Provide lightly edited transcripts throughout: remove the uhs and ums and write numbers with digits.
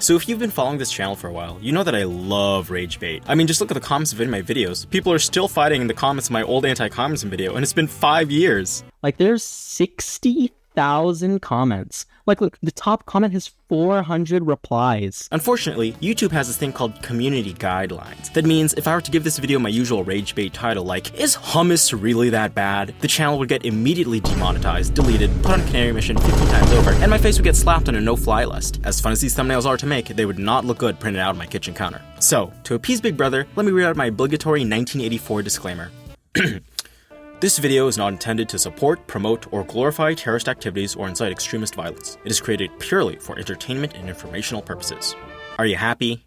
So if you've been following this channel for a while, you know that I love rage bait. I mean, just look at the comments in my videos. People are still fighting in the comments of my old anti-communism video, and it's been 5 years. Like, there's 60,000 comments. Like, look, the top comment has 400 replies. Unfortunately, YouTube has this thing called community guidelines. That means if I were to give this video my usual rage bait title like, "Is hummus really that bad?" the channel would get immediately demonetized, deleted, put on canary mission 50 times over, and my face would get slapped on a no-fly list. As fun as these thumbnails are to make, they would not look good printed out on my kitchen counter. So, to appease Big Brother, let me read out my obligatory 1984 disclaimer. This video is not intended to support, promote, or glorify terrorist activities or incite extremist violence. It is created purely for entertainment and informational purposes. Are you happy?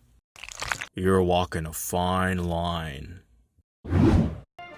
You're walking a fine line.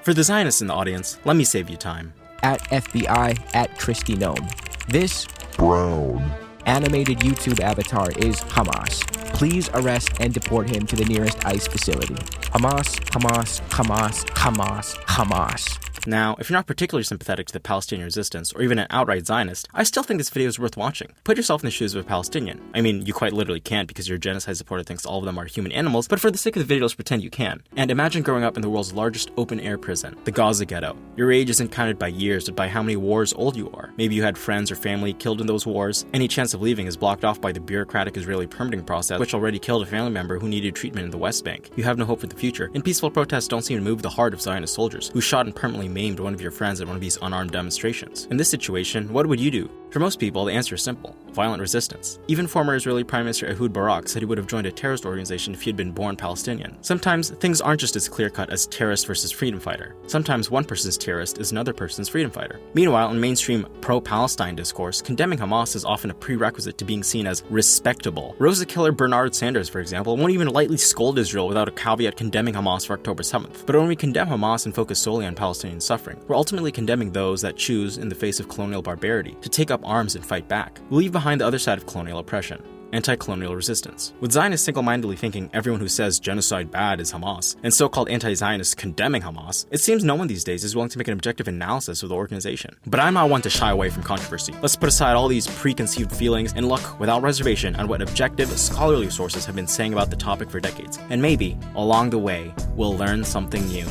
For the Zionists in the audience, let me save you time. At FBI, at Christy Gnome. This brown animated YouTube avatar is Khamas. Please arrest and deport him to the nearest ICE facility. Khamas, Khamas, Khamas, Khamas, Khamas. Now, if you're not particularly sympathetic to the Palestinian resistance, or even an outright Zionist, I still think this video is worth watching. Put yourself in the shoes of a Palestinian. I mean, you quite literally can't because your genocide supporter thinks all of them are human animals, but for the sake of the video, let's pretend you can. And imagine growing up in the world's largest open-air prison, the Gaza ghetto. Your age isn't counted by years, but by how many wars old you are. Maybe you had friends or family killed in those wars. Any chance of leaving is blocked off by the bureaucratic Israeli permitting process, which already killed a family member who needed treatment in the West Bank. You have no hope for the future, and peaceful protests don't seem to move the heart of Zionist soldiers, who shot and permanently maimed one of your friends at one of these unarmed demonstrations. In this situation, what would you do? For most people, the answer is simple: violent resistance. Even former Israeli Prime Minister Ehud Barak said he would have joined a terrorist organization if he had been born Palestinian. Sometimes, things aren't just as clear-cut as terrorist versus freedom fighter. Sometimes one person's terrorist is another person's freedom fighter. Meanwhile, in mainstream pro-Palestine discourse, condemning Hamas is often a prerequisite to being seen as respectable. Rosa killer Bernard Sanders, for example, won't even lightly scold Israel without a caveat condemning Hamas for October 7th. But when we condemn Hamas and focus solely on Palestinian suffering, we're ultimately condemning those that choose, in the face of colonial barbarity, to take up arms and fight back. We leave behind the other side of colonial oppression: anti-colonial resistance. With Zionists single-mindedly thinking everyone who says genocide bad is Hamas, and so-called anti-Zionists condemning Hamas, it seems no one these days is willing to make an objective analysis of the organization. But I'm not one to shy away from controversy. Let's put aside all these preconceived feelings and look without reservation at what objective, scholarly sources have been saying about the topic for decades. And maybe, along the way, we'll learn something new.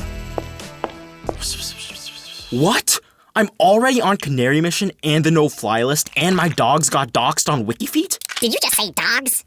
What? I'm already on canary mission and the no-fly list, and my dogs got doxxed on WikiFeet? Did you just say dogs?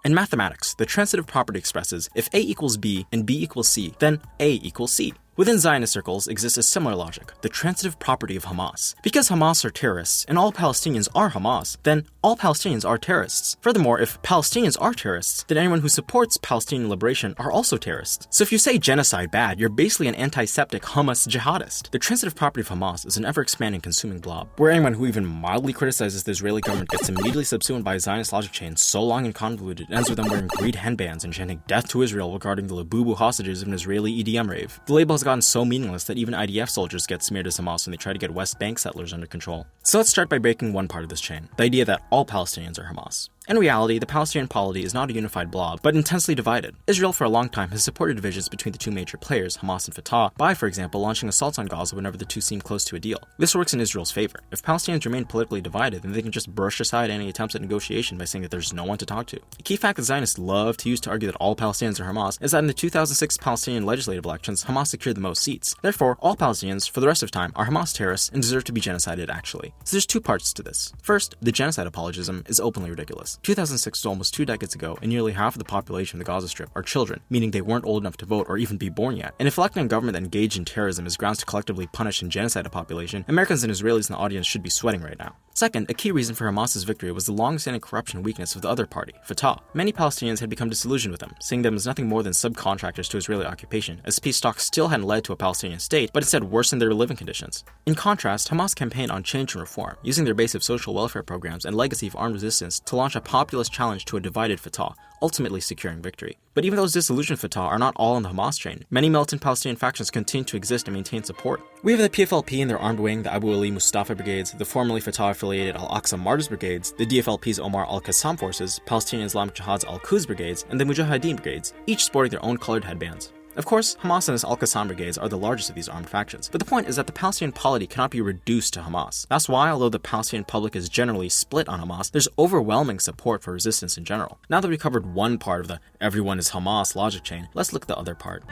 In mathematics, the transitive property expresses if A equals B and B equals C, then A equals C. Within Zionist circles exists a similar logic, the transitive property of Hamas. Because Hamas are terrorists, and all Palestinians are Hamas, then all Palestinians are terrorists. Furthermore, if Palestinians are terrorists, then anyone who supports Palestinian liberation are also terrorists. So if you say genocide bad, you're basically an antiseptic Hamas jihadist. The transitive property of Hamas is an ever-expanding consuming blob, where anyone who even mildly criticizes the Israeli government gets immediately subsumed by a Zionist logic chain so long and convoluted, it ends with them wearing green headbands and chanting death to Israel regarding the Labubu hostages of an Israeli EDM rave. The label has gotten so meaningless that even IDF soldiers get smeared as Hamas when they try to get West Bank settlers under control. So let's start by breaking one part of this chain, the idea that all Palestinians are Hamas. In reality, the Palestinian polity is not a unified blob, but intensely divided. Israel for a long time has supported divisions between the two major players, Hamas and Fatah, by, for example, launching assaults on Gaza whenever the two seem close to a deal. This works in Israel's favor. If Palestinians remain politically divided, then they can just brush aside any attempts at negotiation by saying that there's no one to talk to. A key fact that Zionists love to use to argue that all Palestinians are Hamas is that in the 2006 Palestinian legislative elections, Hamas secured the most seats. Therefore, all Palestinians, for the rest of time, are Hamas terrorists and deserve to be genocided actually. So there's two parts to this. First, the genocide apologism is openly ridiculous. 2006 was almost 2 decades ago, and nearly half of the population of the Gaza Strip are children, meaning they weren't old enough to vote or even be born yet. And if electing a government that engaged in terrorism is grounds to collectively punish and genocide a population, Americans and Israelis in the audience should be sweating right now. Second, a key reason for Hamas's victory was the long-standing corruption and weakness of the other party, Fatah. Many Palestinians had become disillusioned with them, seeing them as nothing more than subcontractors to Israeli occupation, as peace talks still hadn't led to a Palestinian state, but instead worsened their living conditions. In contrast, Hamas campaigned on change and reform, using their base of social welfare programs and legacy of armed resistance to launch a populist challenge to a divided Fatah, ultimately securing victory. But even those disillusioned Fatah are not all on the Hamas train. Many militant Palestinian factions continue to exist and maintain support. We have the PFLP and their armed wing, the Abu Ali Mustafa brigades, the formerly Fatah-affiliated Al-Aqsa Martyrs brigades, the DFLP's Omar al-Qassam forces, Palestinian Islamic Jihad's Al-Quds brigades, and the Mujahideen brigades, each sporting their own colored headbands. Of course, Hamas and its Al-Qassam brigades are the largest of these armed factions, but the point is that the Palestinian polity cannot be reduced to Hamas. That's why, although the Palestinian public is generally split on Hamas, there's overwhelming support for resistance in general. Now that we've covered one part of the everyone is Hamas logic chain, let's look at the other part.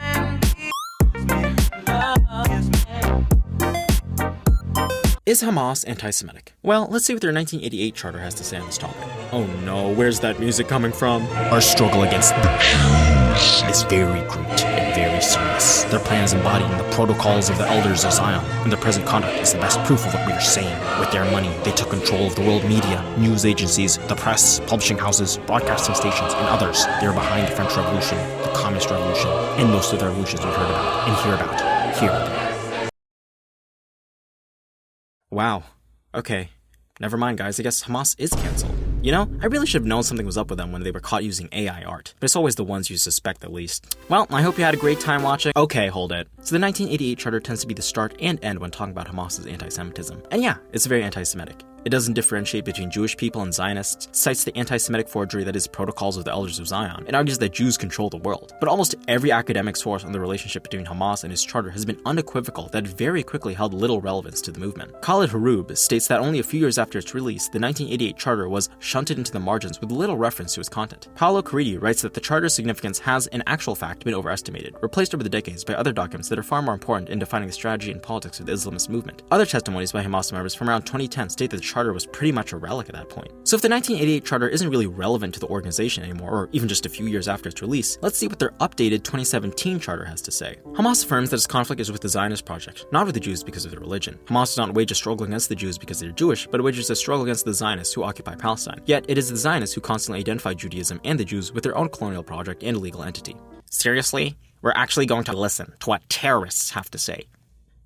Is Hamas anti-Semitic? Well, let's see what their 1988 charter has to say on this topic. Oh no, where's that music coming from? Our struggle against the Jews is very great and very serious. Their plan is embodied in the protocols of the elders of Zion, and their present conduct is the best proof of what we are saying. With their money, they took control of the world media, news agencies, the press, publishing houses, broadcasting stations, and others. They are behind the French Revolution, the Communist Revolution, and most of the revolutions we've heard about and hear about here and there. Wow. Okay. Never mind, guys. I guess Hamas is cancelled. You know, I really should have known something was up with them when they were caught using AI art, but it's always the ones you suspect at least. Well, I hope you had a great time watching. Okay, hold it. So the 1988 charter tends to be the start and end when talking about Hamas's anti-Semitism. And yeah, it's very anti-Semitic. It doesn't differentiate between Jewish people and Zionists, cites the anti-Semitic forgery that is Protocols of the Elders of Zion, and argues that Jews control the world. But almost every academic source on the relationship between Hamas and its charter has been unequivocal that it very quickly held little relevance to the movement. Khalid Haroub states that only a few years after its release, the 1988 charter was shunted into the margins with little reference to its content. Paolo Caridi writes that the charter's significance has, in actual fact, been overestimated, replaced over the decades by other documents that are far more important in defining the strategy and politics of the Islamist movement. Other testimonies by Hamas members from around 2010 state that the charter was pretty much a relic at that point. So if the 1988 charter isn't really relevant to the organization anymore, or even just a few years after its release, let's see what their updated 2017 charter has to say. Hamas affirms that its conflict is with the Zionist project, not with the Jews because of their religion. Hamas does not wage a struggle against the Jews because they're Jewish, but it wages a struggle against the Zionists who occupy Palestine. Yet it is the Zionists who constantly identify Judaism and the Jews with their own colonial project and legal entity. Seriously? We're actually going to listen to what terrorists have to say.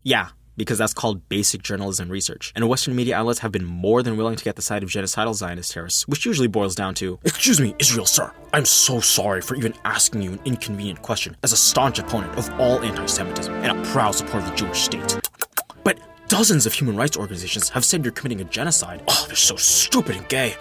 Yeah, because that's called basic journalism research, and Western media outlets have been more than willing to get the side of genocidal Zionist terrorists, which usually boils down to, "Excuse me, Israel, sir. I'm so sorry for even asking you an inconvenient question as a staunch opponent of all anti-Semitism and a proud supporter of the Jewish state. But dozens of human rights organizations have said you're committing a genocide. Oh, they're so stupid and gay.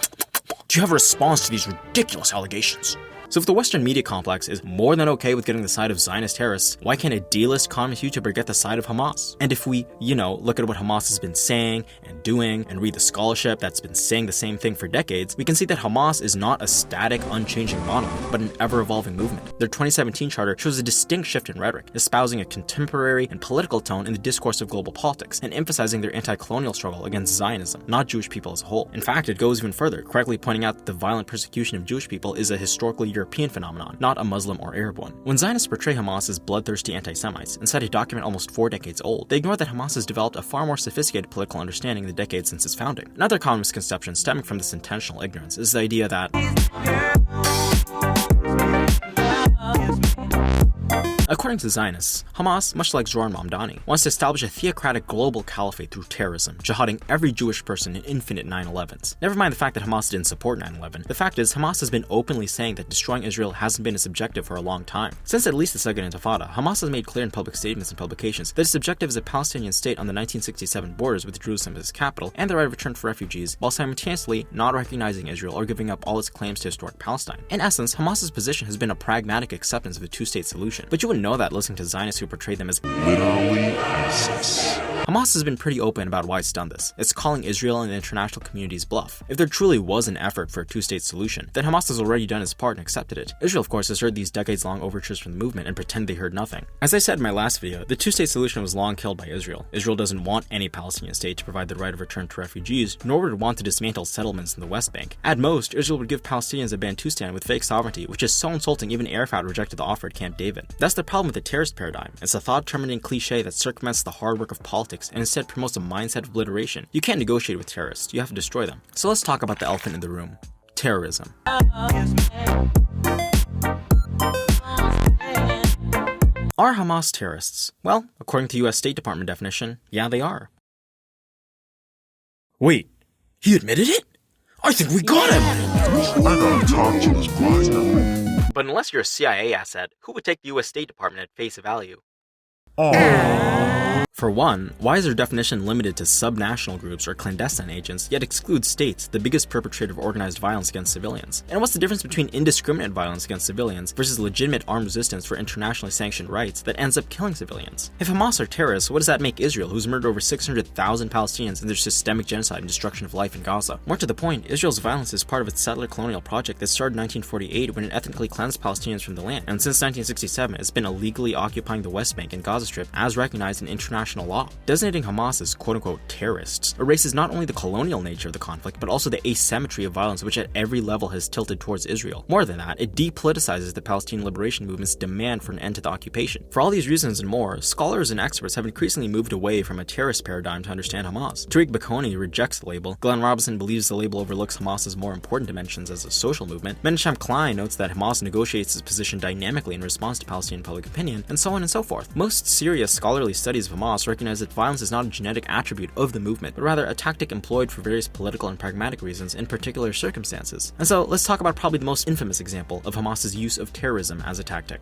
Do you have a response to these ridiculous allegations?" So if the Western media complex is more than okay with getting the side of Zionist terrorists, why can't a D-list communist YouTuber get the side of Hamas? And if we, look at what Hamas has been saying and doing and read the scholarship that's been saying the same thing for decades, we can see that Hamas is not a static, unchanging monolith, but an ever-evolving movement. Their 2017 charter shows a distinct shift in rhetoric, espousing a contemporary and political tone in the discourse of global politics, and emphasizing their anti-colonial struggle against Zionism, not Jewish people as a whole. In fact, it goes even further, correctly pointing out that the violent persecution of Jewish people is a historically European phenomenon, not a Muslim or Arab one. When Zionists portray Hamas as bloodthirsty anti-Semites, and cite a document almost 4 decades old, they ignore that Hamas has developed a far more sophisticated political understanding in the decades since its founding. Another common misconception stemming from this intentional ignorance is the idea that according to Zionists, Hamas, much like Zoran Mamdani, wants to establish a theocratic global caliphate through terrorism, jihading every Jewish person in infinite 9/11s. Never mind the fact that Hamas didn't support 9/11, the fact is Hamas has been openly saying that destroying Israel hasn't been its objective for a long time. Since at least the Second Intifada, Hamas has made clear in public statements and publications that its objective is a Palestinian state on the 1967 borders with Jerusalem as its capital and the right of return for refugees, while simultaneously not recognizing Israel or giving up all its claims to historic Palestine. In essence, Hamas's position has been a pragmatic acceptance of the two-state solution, but you wouldn't know that listening to Zionists who portray them as literally ISIS. Hamas has been pretty open about why it's done this. It's calling Israel and the international community's bluff. If there truly was an effort for a two-state solution, then Hamas has already done its part and accepted it. Israel, of course, has heard these decades-long overtures from the movement and pretend they heard nothing. As I said in my last video, the two-state solution was long killed by Israel. Israel doesn't want any Palestinian state to provide the right of return to refugees, nor would it want to dismantle settlements in the West Bank. At most, Israel would give Palestinians a Bantustan with fake sovereignty, which is so insulting even Arafat rejected the offer at Camp David. That's the problem with the terrorist paradigm. It's a thought-terminating cliche that circumvents the hard work of politics and instead promotes a mindset of obliteration. You can't negotiate with terrorists, you have to destroy them. So let's talk about the elephant in the room. Terrorism. Are Hamas terrorists? Well, according to US State Department definition, yeah, they are. Wait, he admitted it? I think we got him! I gotta talk to this grinder. But unless you're a CIA asset, who would take the US State Department at face value? For one, why is their definition limited to subnational groups or clandestine agents, yet excludes states, the biggest perpetrator of organized violence against civilians? And what's the difference between indiscriminate violence against civilians versus legitimate armed resistance for internationally sanctioned rights that ends up killing civilians? If Hamas are terrorists, what does that make Israel, who's murdered over 600,000 Palestinians in their systemic genocide and destruction of life in Gaza? More to the point, Israel's violence is part of its settler colonial project that started in 1948 when it ethnically cleansed Palestinians from the land, and since 1967 it's been illegally occupying the West Bank and Gaza Strip as recognized in international law. Designating Hamas as quote-unquote terrorists erases not only the colonial nature of the conflict, but also the asymmetry of violence which at every level has tilted towards Israel. More than that, it depoliticizes the Palestinian liberation movement's demand for an end to the occupation. For all these reasons and more, scholars and experts have increasingly moved away from a terrorist paradigm to understand Hamas. Tariq Bakoni rejects the label, Glenn Robinson believes the label overlooks Hamas's more important dimensions as a social movement, Menachem Klein notes that Hamas negotiates its position dynamically in response to Palestinian public opinion, and so on and so forth. Most serious scholarly studies of Hamas recognize that violence is not a genetic attribute of the movement, but rather a tactic employed for various political and pragmatic reasons in particular circumstances. And so, let's talk about probably the most infamous example of Hamas's use of terrorism as a tactic.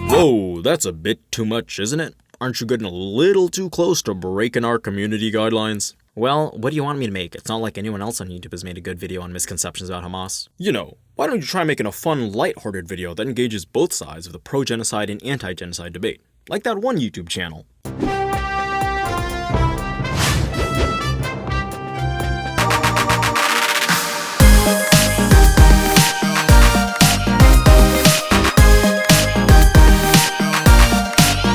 Whoa, that's a bit too much, isn't it? Aren't you getting a little too close to breaking our community guidelines? Well, what do you want me to make? It's not like anyone else on YouTube has made a good video on misconceptions about Hamas. You know, why don't you try making a fun, lighthearted video that engages both sides of the pro-genocide and anti-genocide debate? Like that one YouTube channel.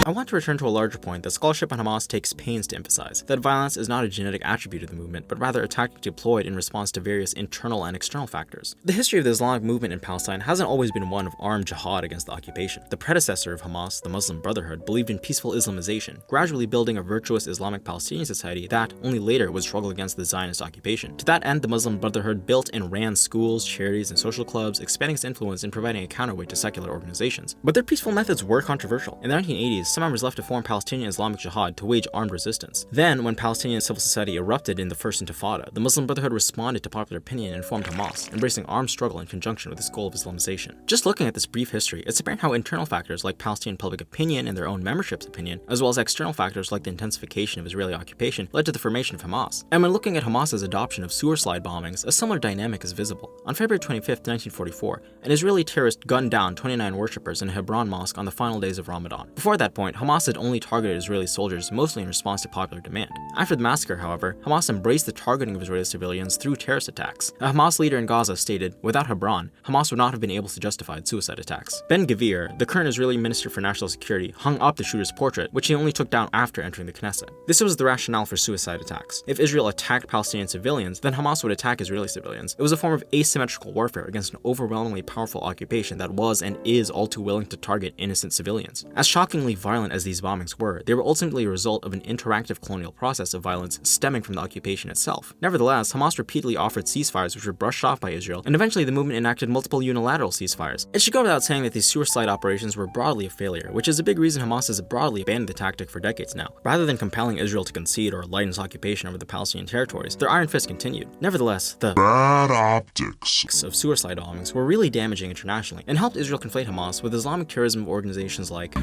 I want to return to a larger point that scholarship on Hamas takes pains to emphasize, that violence is not a genetic attribute of the movement, but rather a tactic deployed in response to various internal and external factors. The history of the Islamic movement in Palestine hasn't always been one of armed jihad against the occupation. The predecessor of Hamas, the Muslim Brotherhood, believed in peaceful Islamization, gradually building a virtuous Islamic Palestinian society that, only later, would struggle against the Zionist occupation. To that end, the Muslim Brotherhood built and ran schools, charities, and social clubs, expanding its influence and providing a counterweight to secular organizations. But their peaceful methods were controversial. In the 1980s, some members left to form Palestinian Islamic Jihad to wage armed resistance. Then, when Palestinian civil society erupted in the First Intifada, the Muslim Brotherhood responded to popular opinion and formed Hamas, embracing armed struggle in conjunction with its goal of Islamization. Just looking at this brief history, it's apparent how internal factors like Palestinian public opinion and their own membership's opinion, as well as external factors like the intensification of Israeli occupation, led to the formation of Hamas. And when looking at Hamas's adoption of sewerslide bombings, a similar dynamic is visible. On February 25, 1944, an Israeli terrorist gunned down 29 worshippers in a Hebron mosque on the final days of Ramadan. Before that point, Hamas had only targeted Israeli soldiers, mostly in response to popular demand. After the massacre, however, Hamas embraced the targeting of Israeli civilians through terrorist attacks. A Hamas leader in Gaza stated, without Hebron, Hamas would not have been able to justify suicide attacks. Ben Gvir, the current Israeli Minister for National Security, hung up the shooter's portrait, which he only took down after entering the Knesset. This was the rationale for suicide attacks. If Israel attacked Palestinian civilians, then Hamas would attack Israeli civilians. It was a form of asymmetrical warfare against an overwhelmingly powerful occupation that was and is all too willing to target innocent civilians. As shockingly violent as these bombings were, they were ultimately a result of an interactive colonial process of violence stemming from the occupation itself. Nevertheless, Hamas repeatedly offered ceasefires which were brushed off by Israel, and eventually the movement enacted multiple unilateral ceasefires. It should go without saying that these sewerslide operations were broadly a failure, which is a big reason Hamas has broadly abandoned the tactic for decades now. Rather than compelling Israel to concede or lighten its occupation over the Palestinian territories, their iron fist continued. Nevertheless, the Bad optics of suicide bombings were really damaging internationally, and helped Israel conflate Hamas with Islamic terrorism organizations like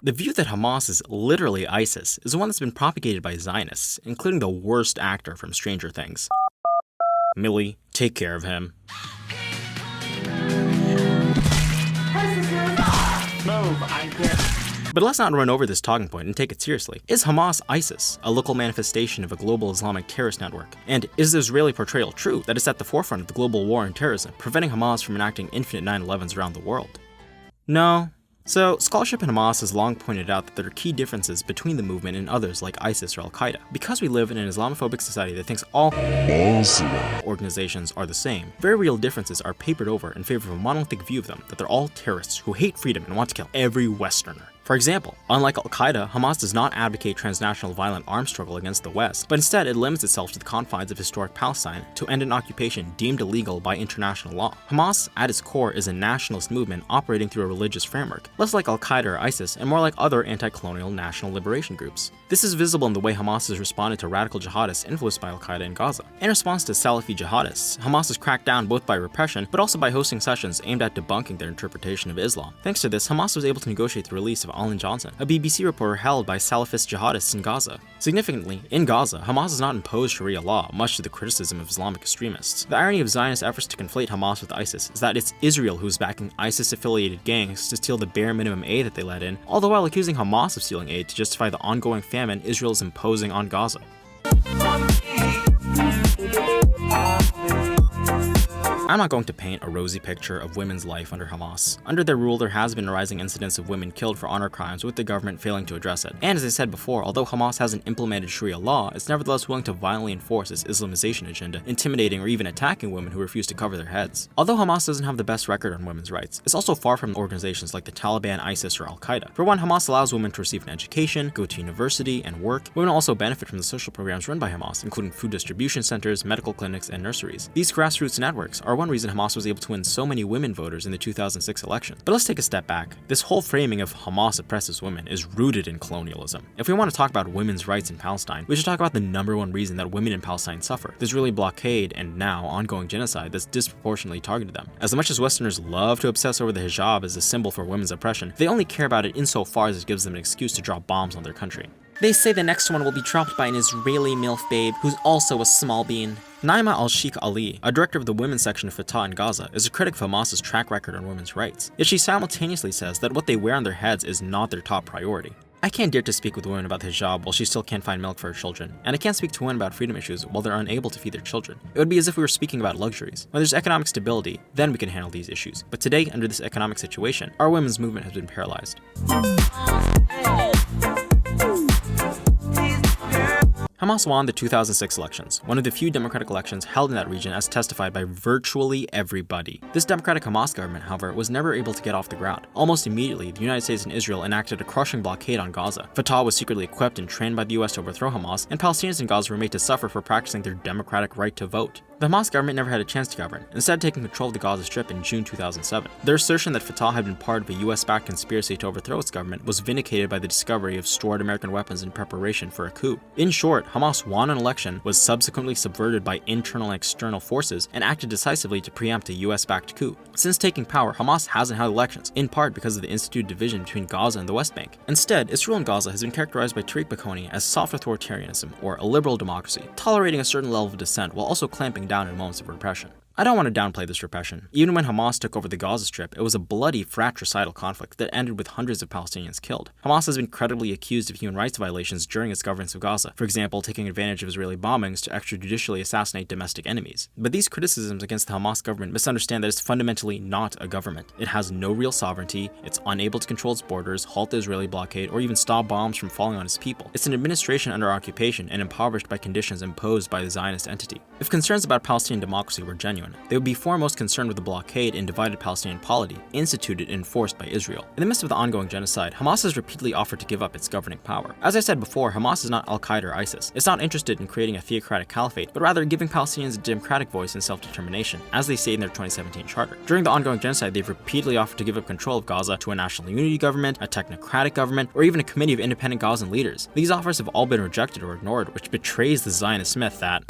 The view that Hamas is literally ISIS is one that's been propagated by Zionists, including the worst actor from Stranger Things. Millie, take care of him. But let's not run over this talking point and take it seriously. Is Hamas ISIS, a local manifestation of a global Islamic terrorist network? And is the Israeli portrayal true that it's at the forefront of the global war on terrorism, preventing Hamas from enacting infinite 9/11s around the world? No. So, scholarship in Hamas has long pointed out that there are key differences between the movement and others like ISIS or Al-Qaeda. Because we live in an Islamophobic society that thinks all or organizations are the same, very real differences are papered over in favor of a monolithic view of them that they're all terrorists who hate freedom and want to kill every Westerner. For example, unlike Al-Qaeda, Hamas does not advocate transnational violent arms struggle against the West, but instead it limits itself to the confines of historic Palestine to end an occupation deemed illegal by international law. Hamas, at its core, is a nationalist movement operating through a religious framework, less like Al-Qaeda or ISIS and more like other anti-colonial national liberation groups. This is visible in the way Hamas has responded to radical jihadists influenced by Al-Qaeda in Gaza. In response to Salafi jihadists, Hamas has cracked down both by repression but also by hosting sessions aimed at debunking their interpretation of Islam. Thanks to this, Hamas was able to negotiate the release of Alan Johnson, a BBC reporter held by Salafist jihadists in Gaza. Significantly, in Gaza, Hamas has not imposed Sharia law, much to the criticism of Islamic extremists. The irony of Zionist efforts to conflate Hamas with ISIS is that it's Israel who's backing ISIS-affiliated gangs to steal the bare minimum aid that they let in, all the while accusing Hamas of stealing aid to justify the ongoing famine Israel is imposing on Gaza. I'm not going to paint a rosy picture of women's life under Hamas. Under their rule, there has been a rising incidence of women killed for honor crimes, with the government failing to address it. And as I said before, although Hamas hasn't implemented Sharia law, it's nevertheless willing to violently enforce its Islamization agenda, intimidating or even attacking women who refuse to cover their heads. Although Hamas doesn't have the best record on women's rights, it's also far from organizations like the Taliban, ISIS, or Al-Qaeda. For one, Hamas allows women to receive an education, go to university, and work. Women also benefit from the social programs run by Hamas, including food distribution centers, medical clinics, and nurseries. These grassroots networks are one reason Hamas was able to win so many women voters in the 2006 election. But let's take a step back. This whole framing of Hamas oppresses women is rooted in colonialism. If we want to talk about women's rights in Palestine, we should talk about the #1 reason that women in Palestine suffer: the Israeli blockade and now ongoing genocide that's disproportionately targeted them. As much as Westerners love to obsess over the hijab as a symbol for women's oppression, they only care about it insofar as it gives them an excuse to drop bombs on their country. They say the next one will be dropped by an Israeli MILF babe who's also a small bean. Naima al-Sheikh Ali, a director of the women's section of Fatah in Gaza, is a critic of Hamas's track record on women's rights. Yet she simultaneously says that what they wear on their heads is not their top priority. I can't dare to speak with women about the hijab while she still can't find milk for her children, and I can't speak to women about freedom issues while they're unable to feed their children. It would be as if we were speaking about luxuries. When there's economic stability, then we can handle these issues. But today, under this economic situation, our women's movement has been paralyzed. Hamas won the 2006 elections, one of the few democratic elections held in that region as testified by virtually everybody. This democratic Hamas government, however, was never able to get off the ground. Almost immediately, the United States and Israel enacted a crushing blockade on Gaza. Fatah was secretly equipped and trained by the US to overthrow Hamas, and Palestinians in Gaza were made to suffer for practicing their democratic right to vote. The Hamas government never had a chance to govern, instead taking control of the Gaza Strip in June 2007. Their assertion that Fatah had been part of a US-backed conspiracy to overthrow its government was vindicated by the discovery of stored American weapons in preparation for a coup. In short, Hamas won an election, was subsequently subverted by internal and external forces, and acted decisively to preempt a US-backed coup. Since taking power, Hamas hasn't held elections, in part because of the instituted division between Gaza and the West Bank. Instead, its rule in Gaza has been characterized by Tariq Bakoni as soft authoritarianism, or a liberal democracy, tolerating a certain level of dissent while also clamping down in moments of repression. I don't want to downplay this repression. Even when Hamas took over the Gaza Strip, it was a bloody, fratricidal conflict that ended with hundreds of Palestinians killed. Hamas has been credibly accused of human rights violations during its governance of Gaza, for example, taking advantage of Israeli bombings to extrajudicially assassinate domestic enemies. But these criticisms against the Hamas government misunderstand that it's fundamentally not a government. It has no real sovereignty, it's unable to control its borders, halt the Israeli blockade, or even stop bombs from falling on its people. It's an administration under occupation and impoverished by conditions imposed by the Zionist entity. If concerns about Palestinian democracy were genuine, they would be foremost concerned with the blockade and divided Palestinian polity instituted and enforced by Israel. In the midst of the ongoing genocide, Hamas has repeatedly offered to give up its governing power. As I said before, Hamas is not Al-Qaeda or ISIS. It's not interested in creating a theocratic caliphate, but rather giving Palestinians a democratic voice and self-determination, as they say in their 2017 charter. During the ongoing genocide, they've repeatedly offered to give up control of Gaza to a national unity government, a technocratic government, or even a committee of independent Gazan leaders. These offers have all been rejected or ignored, which betrays the Zionist myth that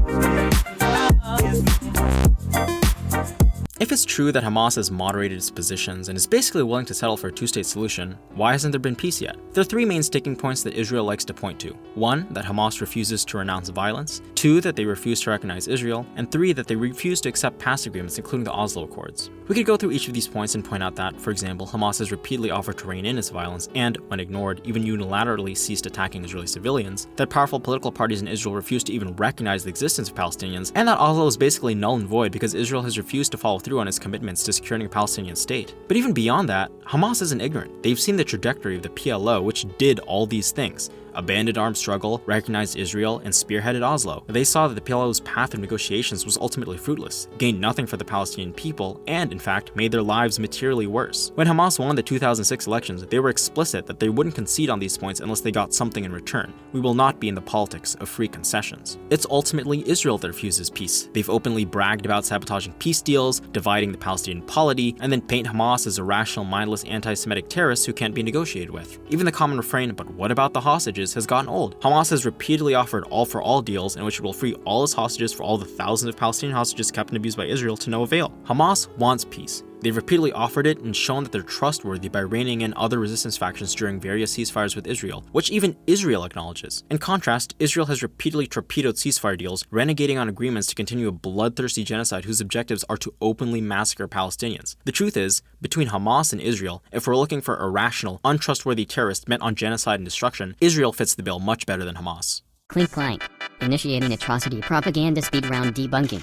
if it's true that Hamas has moderated its positions and is basically willing to settle for a two-state solution, why hasn't there been peace yet? There are three main sticking points that Israel likes to point to. 1, that Hamas refuses to renounce violence. 2, that they refuse to recognize Israel. And 3, that they refuse to accept past agreements, including the Oslo Accords. We could go through each of these points and point out that, for example, Hamas has repeatedly offered to rein in its violence and, when ignored, even unilaterally ceased attacking Israeli civilians, that powerful political parties in Israel refuse to even recognize the existence of Palestinians, and that Oslo is basically null and void because Israel has refused to follow through on its commitments to securing a Palestinian state. But even beyond that, Hamas isn't ignorant. They've seen the trajectory of the PLO, which did all these things. abandoned armed struggle, recognized Israel, and spearheaded Oslo. They saw that the PLO's path of negotiations was ultimately fruitless, gained nothing for the Palestinian people, and in fact made their lives materially worse. When Hamas won the 2006 elections, they were explicit that they wouldn't concede on these points unless they got something in return. We will not be in the politics of free concessions. It's ultimately Israel that refuses peace. They've openly bragged about sabotaging peace deals, dividing the Palestinian polity, and then paint Hamas as irrational, mindless, anti-Semitic terrorists who can't be negotiated with. Even the common refrain, "But what about the hostages?" has gotten old. Hamas has repeatedly offered all-for-all deals in which it will free all its hostages for all the thousands of Palestinian hostages kept and abused by Israel to no avail. Hamas wants peace. They've repeatedly offered it and shown that they're trustworthy by reining in other resistance factions during various ceasefires with Israel, which even Israel acknowledges. In contrast, Israel has repeatedly torpedoed ceasefire deals, renegading on agreements to continue a bloodthirsty genocide whose objectives are to openly massacre Palestinians. The truth is, between Hamas and Israel, if we're looking for irrational, untrustworthy terrorists bent on genocide and destruction, Israel fits the bill much better than Hamas. Clink clank. Initiating atrocity propaganda speed round debunking.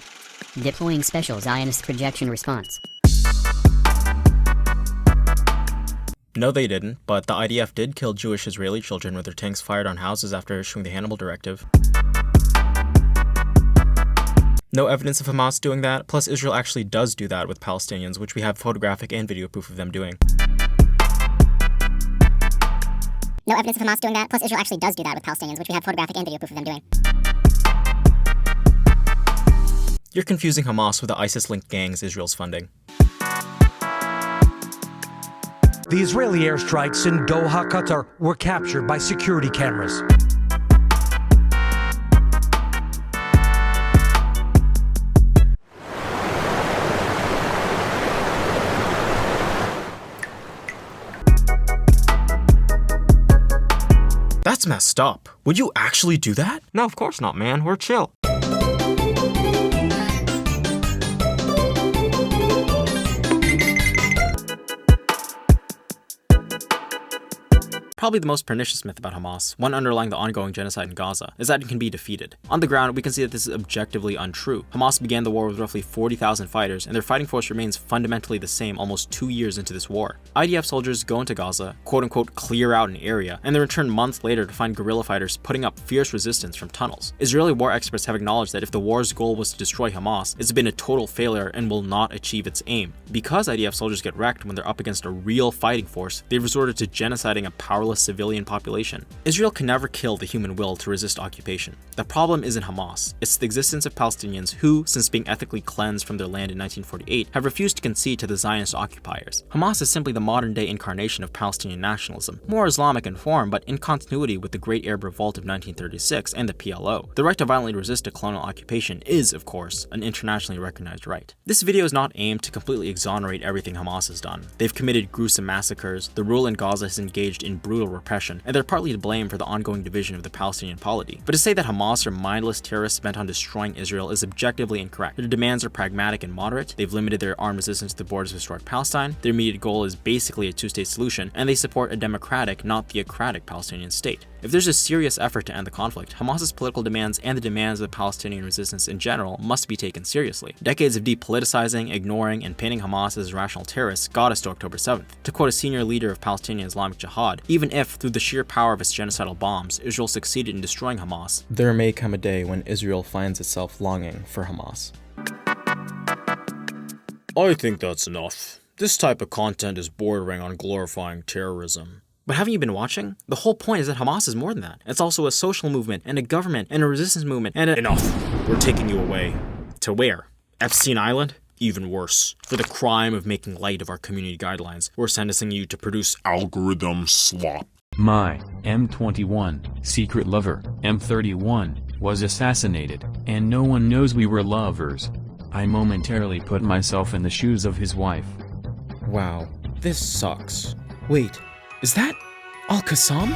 Deploying special Zionist projection response. No, they didn't, but the IDF did kill Jewish Israeli children with their tanks fired on houses after issuing the Hannibal Directive. No evidence of Hamas doing that, plus Israel actually does do that with Palestinians, which we have photographic and video proof of them doing. No evidence of Hamas doing that, plus Israel actually does do that with Palestinians, which we have photographic and video proof of them doing. You're confusing Hamas with the ISIS-linked gangs Israel's funding. The Israeli airstrikes in Doha, Qatar were captured by security cameras. That's messed up. Would you actually do that? No, of course not, man. We're chill. Probably the most pernicious myth about Hamas, one underlying the ongoing genocide in Gaza, is that it can be defeated. On the ground, we can see that this is objectively untrue. Hamas began the war with roughly 40,000 fighters, and their fighting force remains fundamentally the same almost 2 years into this war. IDF soldiers go into Gaza, quote-unquote clear out an area, and then return months later to find guerrilla fighters putting up fierce resistance from tunnels. Israeli war experts have acknowledged that if the war's goal was to destroy Hamas, it's been a total failure and will not achieve its aim. Because IDF soldiers get wrecked when they're up against a real fighting force, they've resorted to genociding a powerless civilian population. Israel can never kill the human will to resist occupation. The problem isn't Hamas, it's the existence of Palestinians who, since being ethically cleansed from their land in 1948, have refused to concede to the Zionist occupiers. Hamas is simply the modern-day incarnation of Palestinian nationalism, more Islamic in form, but in continuity with the Great Arab Revolt of 1936 and the PLO. The right to violently resist a colonial occupation is, of course, an internationally recognized right. This video is not aimed to completely exonerate everything Hamas has done. They've committed gruesome massacres, the rule in Gaza has engaged in brutal repression, and they're partly to blame for the ongoing division of the Palestinian polity. But to say that Hamas are mindless terrorists bent on destroying Israel is objectively incorrect. Their demands are pragmatic and moderate, they've limited their armed resistance to the borders of historic Palestine, their immediate goal is basically a two-state solution, and they support a democratic, not theocratic Palestinian state. If there's a serious effort to end the conflict, Hamas's political demands and the demands of the Palestinian resistance in general must be taken seriously. Decades of depoliticizing, ignoring, and painting Hamas as irrational terrorists got us to October 7th. To quote a senior leader of Palestinian Islamic Jihad, even if, through the sheer power of its genocidal bombs, Israel succeeded in destroying Hamas, there may come a day when Israel finds itself longing for Hamas. I think that's enough. This type of content is bordering on glorifying terrorism. But haven't you been watching? The whole point is that Hamas is more than that. It's also a social movement, and a government, and a resistance movement, and a— Enough. We're taking you away. To where? Epstein Island? Even worse. For the crime of making light of our community guidelines, we're sentencing you to produce Algorithm slop. My M21 secret lover, M31, was assassinated, and no one knows we were lovers. I momentarily put myself in the shoes of his wife. Wow, this sucks. Wait, is that Al-Qassam?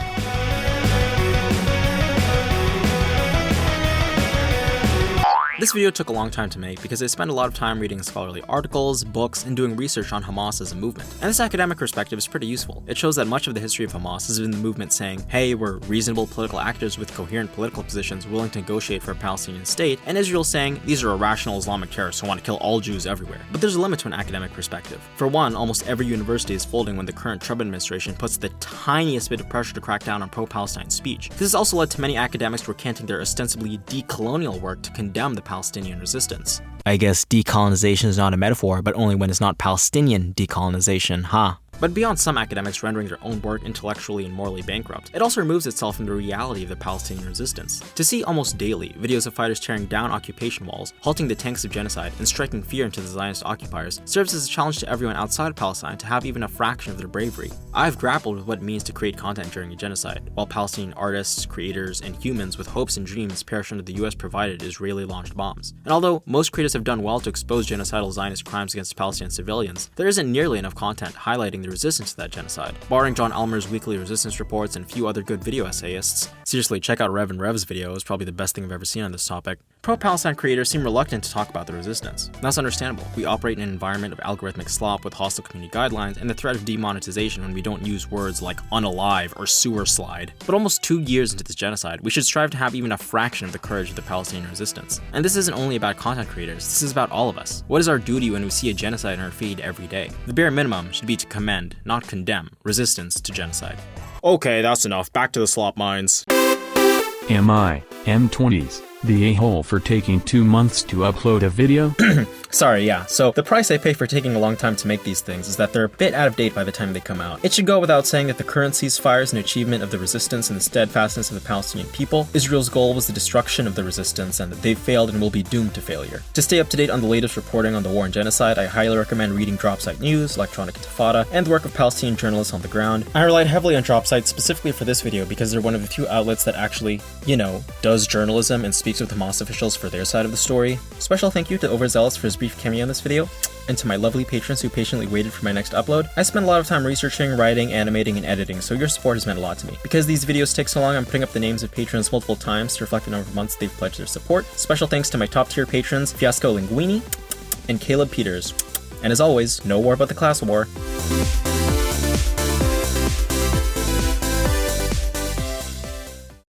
This video took a long time to make because I spent a lot of time reading scholarly articles, books, and doing research on Hamas as a movement. And this academic perspective is pretty useful. It shows that much of the history of Hamas has been the movement saying, hey, we're reasonable political actors with coherent political positions willing to negotiate for a Palestinian state, and Israel saying, these are irrational Islamic terrorists who want to kill all Jews everywhere. But there's a limit to an academic perspective. For one, almost every university is folding when the current Trump administration puts the tiniest bit of pressure to crack down on pro-Palestine speech. This has also led to many academics recanting their ostensibly decolonial work to condemn the Palestinian resistance. I guess decolonization is not a metaphor, but only when it's not Palestinian decolonization, huh? But beyond some academics rendering their own work intellectually and morally bankrupt, it also removes itself from the reality of the Palestinian resistance. To see almost daily videos of fighters tearing down occupation walls, halting the tanks of genocide, and striking fear into the Zionist occupiers serves as a challenge to everyone outside of Palestine to have even a fraction of their bravery. I've grappled with what it means to create content during a genocide, while Palestinian artists, creators, and humans with hopes and dreams perish under the US-provided Israeli-launched bombs. And although most creators have done well to expose genocidal Zionist crimes against Palestinian civilians, there isn't nearly enough content highlighting the resistance to that genocide. Barring John Elmer's weekly resistance reports and a few other good video essayists, seriously, check out Rev and Rev's video, it's probably the best thing I've ever seen on this topic, pro-Palestine creators seem reluctant to talk about the resistance. That's understandable. We operate in an environment of algorithmic slop with hostile community guidelines and the threat of demonetization when we don't use words like unalive or sewerslide. But almost 2 years into this genocide, we should strive to have even a fraction of the courage of the Palestinian resistance. And this isn't only about content creators, this is about all of us. What is our duty when we see a genocide in our feed every day? The bare minimum should be to commend, not condemn, resistance to genocide. Okay, that's enough. Back to the slop mines. Am I, M20s, the a-hole for taking 2 months to upload a video? Sorry, yeah. So the price I pay for taking a long time to make these things is that they're a bit out of date by the time they come out. It should go without saying that the current ceasefire is an achievement of the resistance and the steadfastness of the Palestinian people. Israel's goal was the destruction of the resistance, and that they've failed and will be doomed to failure. To stay up to date on the latest reporting on the war and genocide, I highly recommend reading Dropsite News, Electronic Intifada, and the work of Palestinian journalists on the ground. I relied heavily on Dropsite specifically for this video because they're one of the few outlets that actually, does journalism and speaks with Hamas officials for their side of the story. Special thank you to Overzealous for his brief cameo in this video, and to my lovely patrons who patiently waited for my next upload. I spent a lot of time researching, writing, animating, and editing, so your support has meant a lot to me. Because these videos take so long, I'm putting up the names of patrons multiple times to reflect the number of months they've pledged their support. Special thanks to my top tier patrons, Fiasco Linguini and Caleb Peters. And as always, no war but the class war.